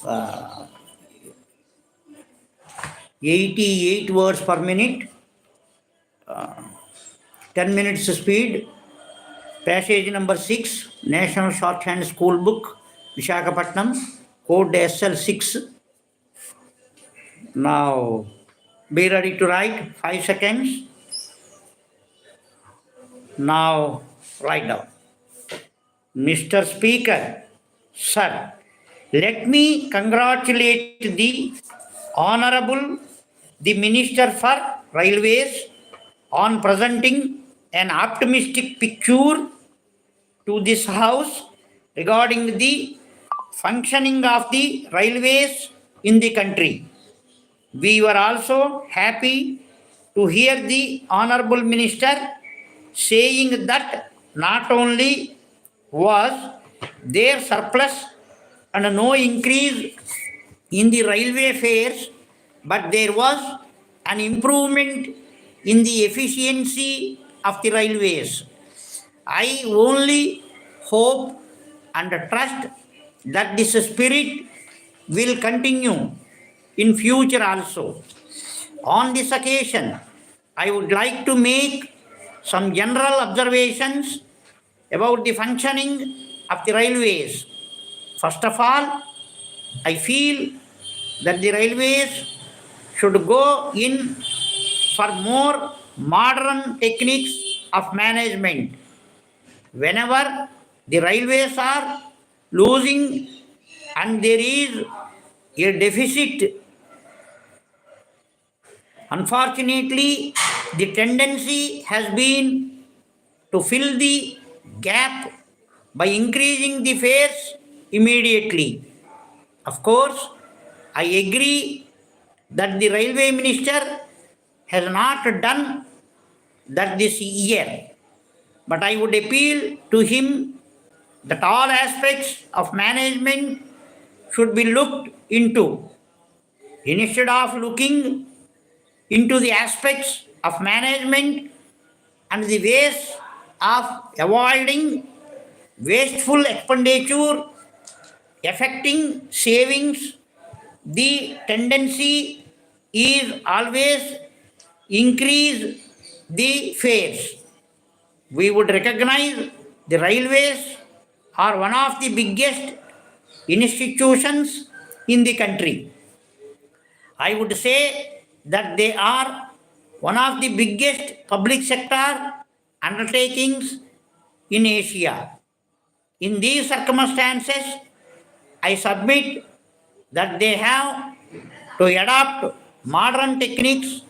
uh, 88 words per minute, 10 minutes speed. Passage number 6, National Shorthand School Book, Visakhapatnam, code SL6. Now, be ready to write, 5 seconds. Now, write down. Mr. Speaker, sir, let me congratulate the Honorable the Minister for Railways on presenting an optimistic picture to this House regarding the functioning of the railways in the country. We were also happy to hear the Honorable Minister saying that not only was there surplus and no increase in the railway fares, but there was an improvement in the efficiency of the railways. I only hope and trust that this spirit will continue in future also. On this occasion, I would like to make some general observations about the functioning of the railways. First of all, I feel that the railways should go in for more modern techniques of management. Whenever the railways are losing and there is a deficit, unfortunately, the tendency has been to fill the gap by increasing the fares immediately. Of course, I agree that the railway minister has not done that this year, but I would appeal to him that all aspects of management should be looked into. Instead of looking into the aspects of management and the ways of avoiding wasteful expenditure affecting savings, the tendency is always increase the fares. We would recognize the railways are one of the biggest institutions in the country. I would say that they are one of the biggest public sector undertakings in Asia. In these circumstances, I submit that they have to adopt modern techniques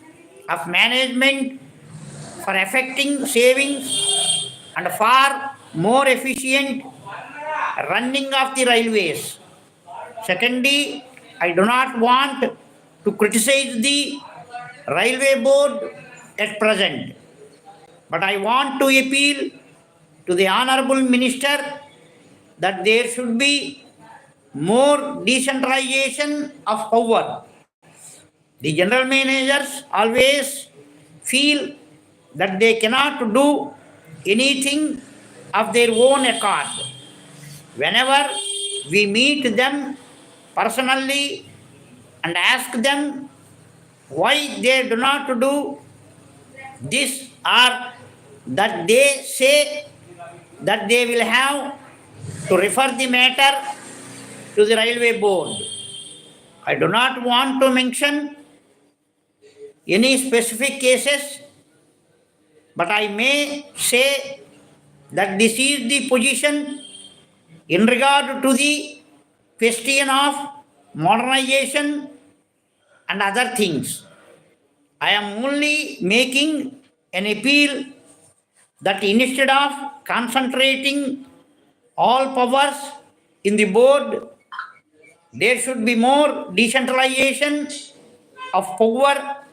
of management for effecting savings and far more efficient running of the railways. Secondly, I do not want to criticize the railway board at present, but I want to appeal to the Honorable Minister that there should be more decentralization of power. The general managers always feel that they cannot do anything of their own accord. Whenever we meet them personally and ask them why they do not do this or that, they say that they will have to refer the matter to the railway board. I do not want to mention any specific cases, but I may say that this is the position in regard to the question of modernization and other things. I am only making an appeal that instead of concentrating all powers in the board, there should be more decentralization of power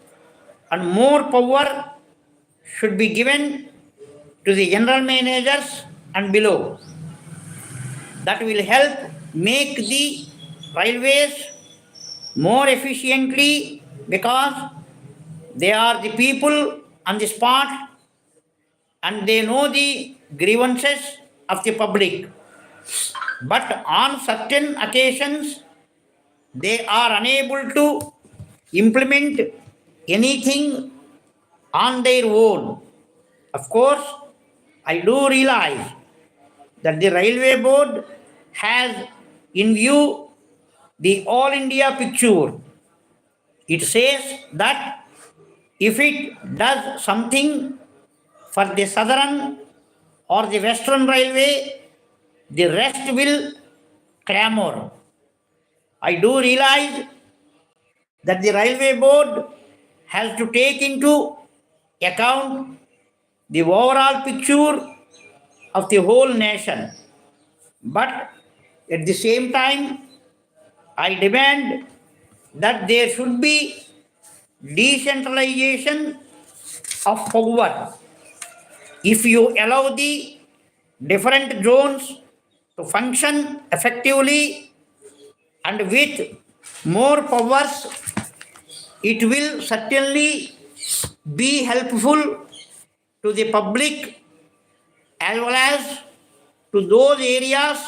and more power should be given to the general managers and below. That will help make the railways more efficiently because they are the people on the spot and they know the grievances of the public. But on certain occasions, they are unable to implement anything on their own. Of course, I do realize that the Railway Board has in view the All India picture. It says that if it does something for the Southern or the Western Railway, the rest will clamor. I do realize that the Railway Board has to take into account the overall picture of the whole nation. But at the same time, I demand that there should be decentralization of power. If you allow the different zones to function effectively and with more powers, it will certainly be helpful to the public as well as to those areas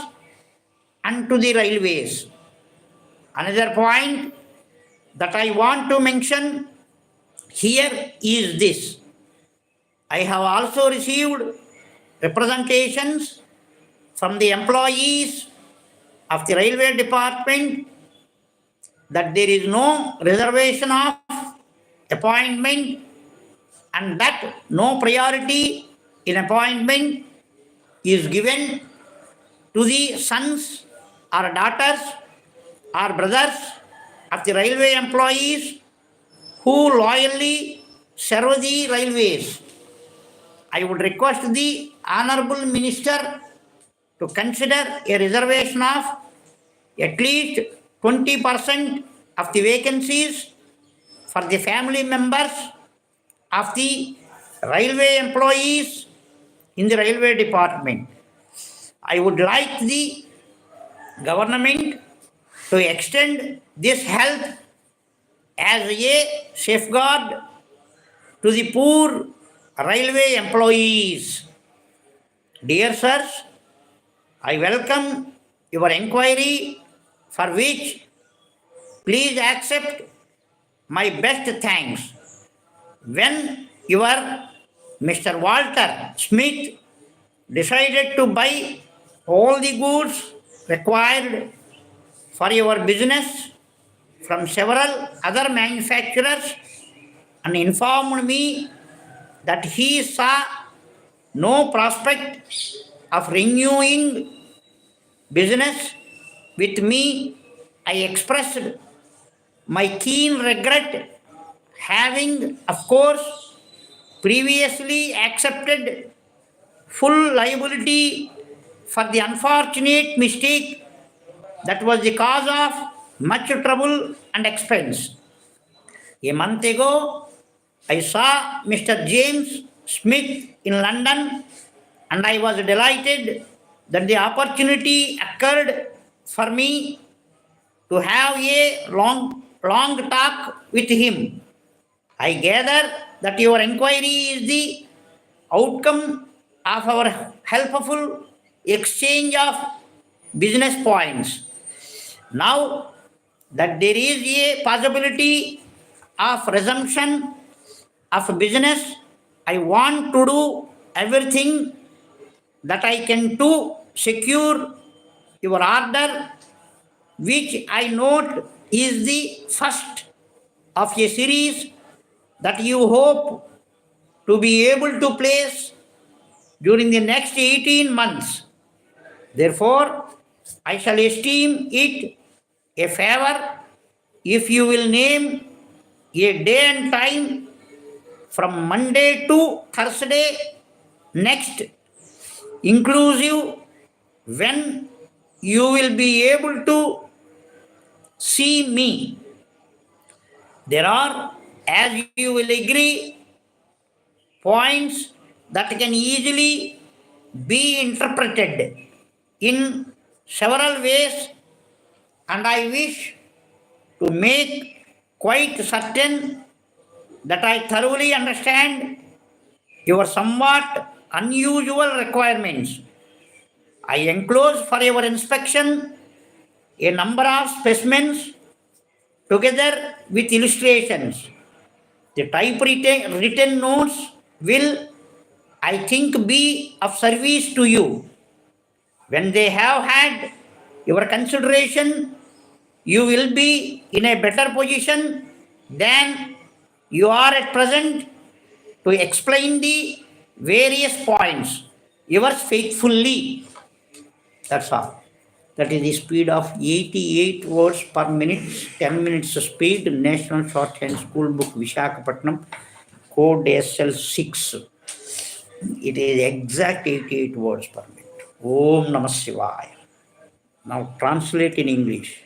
and to the railways. Another point that I want to mention here is this. I have also received representations from the employees of the railway department that there is no reservation of appointment and that no priority in appointment is given to the sons or daughters or brothers of the railway employees who loyally serve the railways. I would request the Honorable Minister to consider a reservation of at least 20% of the vacancies for the family members of the railway employees in the railway department. I would like the government to extend this help as a safeguard to the poor railway employees. Dear sirs, I welcome your inquiry, for which please accept my best thanks. When your Mr. Walter Smith decided to buy all the goods required for your business from several other manufacturers and informed me that he saw no prospect of renewing business with me, I expressed my keen regret, having, of course, previously accepted full liability for the unfortunate mistake that was the cause of much trouble and expense. A month ago, I saw Mr. James Smith in London and I was delighted that the opportunity occurred for me to have a long talk with him. I gather that your inquiry is the outcome of our helpful exchange of business points. Now that there is a possibility of resumption of business, I want to do everything that I can to secure your order, which I note is the first of a series that you hope to be able to place during the next 18 months. Therefore, I shall esteem it a favor if you will name a day and time from Monday to Thursday next, inclusive, when you will be able to see me. There are, as you will agree, points that can easily be interpreted in several ways, and I wish to make quite certain that I thoroughly understand your somewhat unusual requirements. I enclose for your inspection a number of specimens together with illustrations. The written notes will, I think, be of service to you. When they have had your consideration, you will be in a better position than you are at present to explain the various points. Yours faithfully. That's all. That is the speed of 88 words per minute, 10 minutes speed, National Shorthand School Book, Visakhapatnam, code SL6. It is exact 88 words per minute. Om Namah Shivaya. Now translate in English.